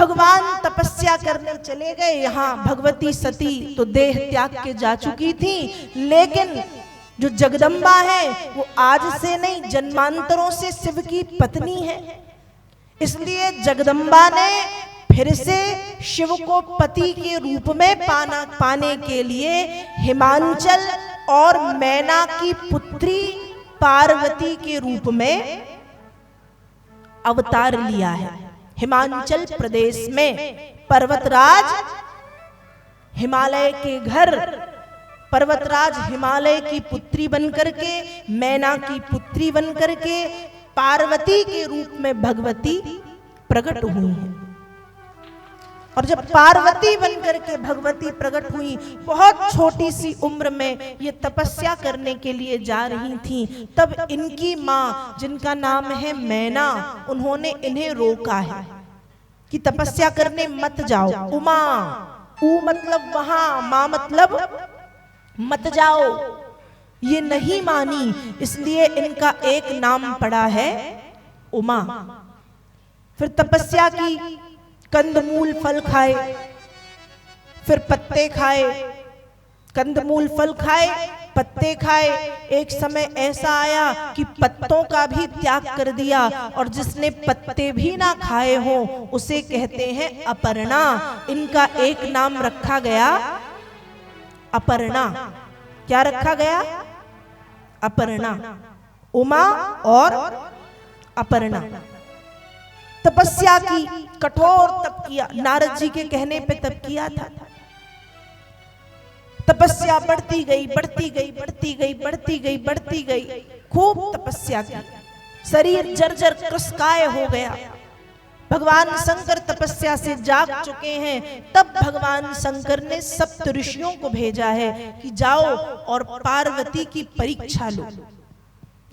भगवान तपस्या करने चले गए। यहाँ भगवती सती तो देह त्याग के जा चुकी थी, लेकिन जो जगदम्बा है वो आज से नहीं, जन्मांतरों से शिव की पत्नी है। इसलिए जगदम्बा ने फिर से शिव को पति के रूप में पाने के लिए हिमांचल और मैना की पुत्री पार्वती के रूप में अवतार लिया है। हिमाचल प्रदेश में पर्वतराज हिमालय के घर, पर्वतराज हिमालय की पुत्री बनकर के, मैना की पुत्री बनकर के पार्वती के रूप में भगवती प्रकट हुई हैं। और जब पार्वती बनकर के भगवती प्रकट हुई, बहुत छोटी सी उम्र में ये तपस्या करने के लिए जा रही थी, तब इनकी माँ जिनका नाम है मैना, उन्होंने इन्हें रोका है कि तपस्या करने मत जाओ। उमा, ऊ मतलब वहां, माँ मतलब मत जाओ, ये नहीं मानी, इसलिए इनका एक नाम पड़ा है उमा। फिर तपस्या की, कंदमूल फल खाए, फिर पत्ते खाए, कंदमूल फल खाए, पत्ते खाए। एक समय ऐसा आया कि पत्तों का भी त्याग कर दिया, और जिसने पत्ते भी ना खाए हो उसे कहते हैं अपर्णा। इनका एक नाम रखा गया अपर्णा। क्या रखा गया? अपर्णा। उमा और अपर्णा। तपस्या की, कठोर तप किया, नारद जी के कहने पे तप किया था। तपस्या बढ़ती गई, बढ़ती गई, बढ़ती गई, बढ़ती गई, बढ़ती गई, खूब तपस्या की, शरीर जर्जर कृशकाय हो गया। भगवान शंकर तपस्या से जाग चुके हैं, तब भगवान शंकर ने सप्त ऋषियों को भेजा है कि जाओ और पार्वती की परीक्षा लो।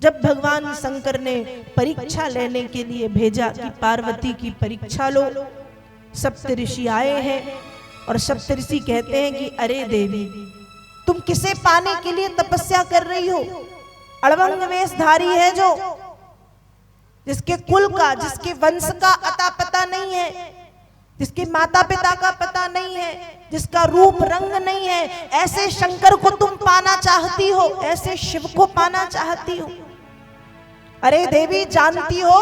जब भगवान शंकर ने परीक्षा लेने के लिए भेजा कि पार्वती की परीक्षा लो, सप्त ऋषि आए हैं और सप्त ऋषि कहते हैं कि अरे देवी, तुम किसे पाने के लिए तपस्या कर रही हो? अड़वंग वेशधारी है जो, जिसके कुल का, जिसके वंश का अता पता नहीं है, जिसके माता पिता का पता नहीं है, जिसका रूप रंग नहीं है, ऐसे शंकर को तुम पाना चाहती हो, ऐसे शिव को पाना चाहती हो? अरे देवी, जानती हो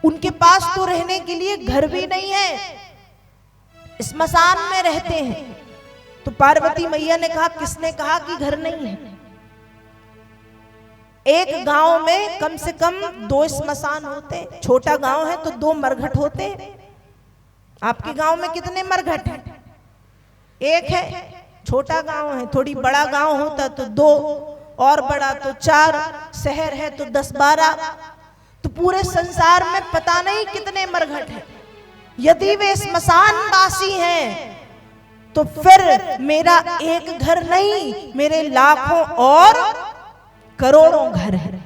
उनके पास तो रहने के लिए घर भी नहीं है, स्मशान में रहते हैं। तो पार्वती मैया ने कहा, किसने कहा कि घर नहीं है? एक गांव में कम से कम 2 स्मशान होते हैं। छोटा गांव है तो 2 मरघट होते हैं। आपके गांव में कितने मरघट हैं? एक है। छोटा गांव है, थोड़ी बड़ा गांव होता तो 2, और बड़ा तो 4, शहर है तो 10-12। तो पूरे संसार में पता नहीं कितने मरघट हैं। यदि वे स्मशानवासी हैं तो फिर मेरा एक घर नहीं, मेरे लाखों और करोड़ों घर है।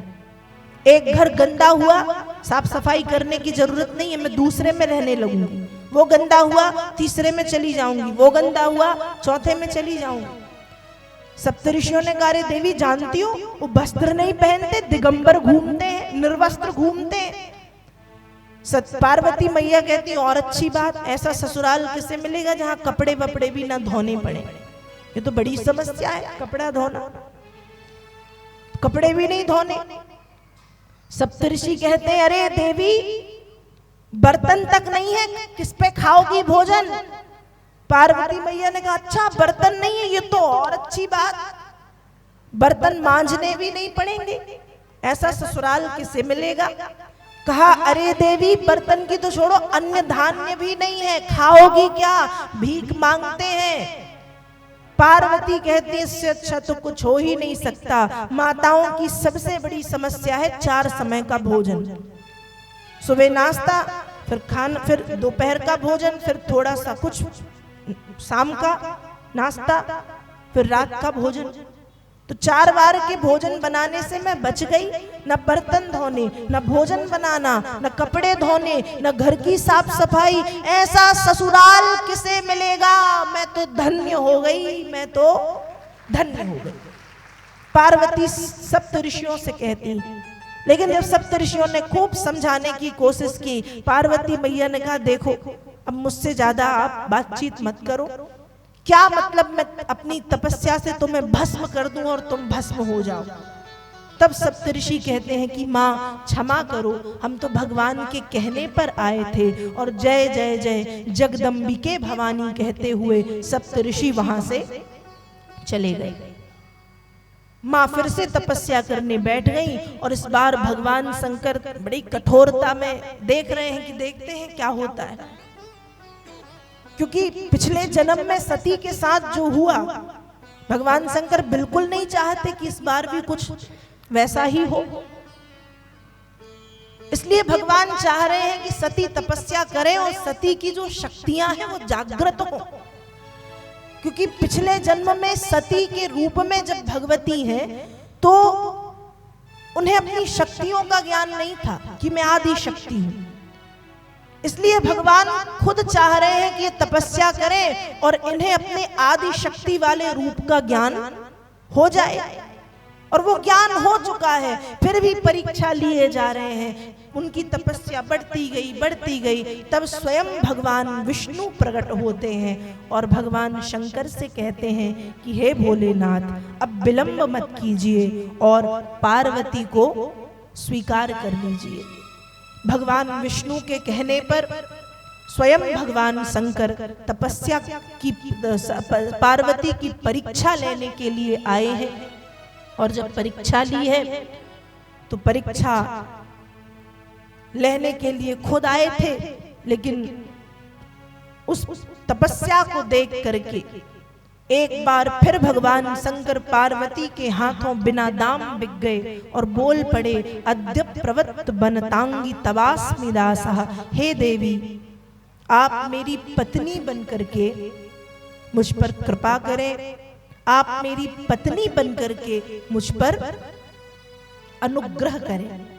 एक घर गंदा हुआ, साफ सफाई करने की जरूरत नहीं है, मैं दूसरे में रहने लगूंगी। वो गंदा हुआ, तीसरे में चली जाऊंगी। वो गंदा हुआ, चौथे में चली जाऊंगी। सप्तऋषियों ने कहा, देवी जानती हो वो वस्त्र नहीं पहनते, दिगंबर घूमते हैं, निर्वस्त्र घूमते हैं। पार्वती मैया कहती, और अच्छी बात, ऐसा ससुराल किसे मिलेगा जहां कपड़े वपड़े भी ना धोने पड़े? ये तो बड़ी समस्या है, कपड़ा धोना, कपड़े भी नहीं धोने। सप्तऋषि कहते हैं, अरे देवी, बर्तन तक नहीं है, किस पे खाओगी भोजन? पार्वती मैया ने कहा, अच्छा बर्तन नहीं है, ये तो और अच्छी बात, बर्तन मांजने भी नहीं पड़ेंगे, ऐसा ससुराल किसे मिलेगा? कहा, अरे देवी, बर्तन की तो छोड़ो, अन्न धान्य भी नहीं है, खाओगी क्या? भीख मांगते हैं। पार्वती कहती, इससे अच्छा तो कुछ हो ही नहीं सकता। माताओं की सबसे बड़ी समस्या है 4 समय का भोजन। सुबह नाश्ता, फिर खाना, फिर दोपहर का भोजन, फिर थोड़ा सा कुछ शाम का नाश्ता, फिर रात का भोजन। तो 4 बार के भोजन बनाने से मैं बच गई। न बर्तन धोने, न भोजन बनाना, न कपड़े धोने, न घर की साफ सफाई। ऐसा ससुराल किसे मिलेगा? मैं तो धन्य हो गई, मैं तो धन्य हो गई। पार्वती सप्त ऋषियों से कहती। लेकिन जब सप्त ऋषियों ने खूब समझाने की कोशिश की, पार्वती मैया ने कहा, देखो अब मुझसे ज्यादा आप बातचीत मत करो, क्या मतलब मैं अपनी तपस्या से तुम्हें भस्म कर दूं और तुम भस्म हो जाओ। तब सप्तऋषि कहते हैं कि माँ क्षमा करो, हम तो भगवान के कहने पर आए थे। और जय जय जय जगदम्बिके भवानी कहते हुए सप्तऋषि वहां से चले गए। माँ फिर से तपस्या करने बैठ गई और इस बार भगवान शंकर बड़ी कठोरता में देख रहे हैं कि देखते हैं क्या होता है, क्योंकि पिछले जन्म में सती के साथ जो हुआ भगवान शंकर बिल्कुल नहीं चाहते कि इस बार भी कुछ वैसा ही हो। इसलिए भगवान चाह रहे हैं कि सती तपस्या करे और सती की जो शक्तियां हैं वो जागृत हो, क्योंकि पिछले जन्म में सती के रूप में जब भगवती हैं तो उन्हें अपनी शक्तियों का ज्ञान नहीं था कि मैं आदि शक्ति हूं। इसलिए भगवान खुद चाह रहे हैं कि ये तपस्या करें और इन्हें अपने आदि शक्ति वाले रूप का ज्ञान हो जाए। और वो ज्ञान हो चुका है, फिर भी परीक्षा लिए जा रहे हैं। उनकी तपस्या बढ़ती गई। तब स्वयं भगवान विष्णु प्रकट होते हैं और भगवान शंकर से कहते हैं कि हे भोलेनाथ, अब विलंब मत कीजिए और पार्वती को स्वीकार कर लीजिए। भगवान विष्णु के कहने पर स्वयं भगवान शंकर तपस्या की पार्वती की परीक्षा लेने के लिए आए हैं। और जब परीक्षा ली है तो परीक्षा लेने के लिए खुद आए थे, लेकिन उस तपस्या को देख करके एक बार फिर भगवान शंकर पार्वती के हाथों बिना दाम बिक गए और बोल पड़े, अद्य प्रवृत्त बनतांगी तवास्मि दासः। हे देवी, आप मेरी पत्नी बन करके मुझ पर कृपा करें, आप मेरी पत्नी बन करके मुझ पर अनुग्रह करें।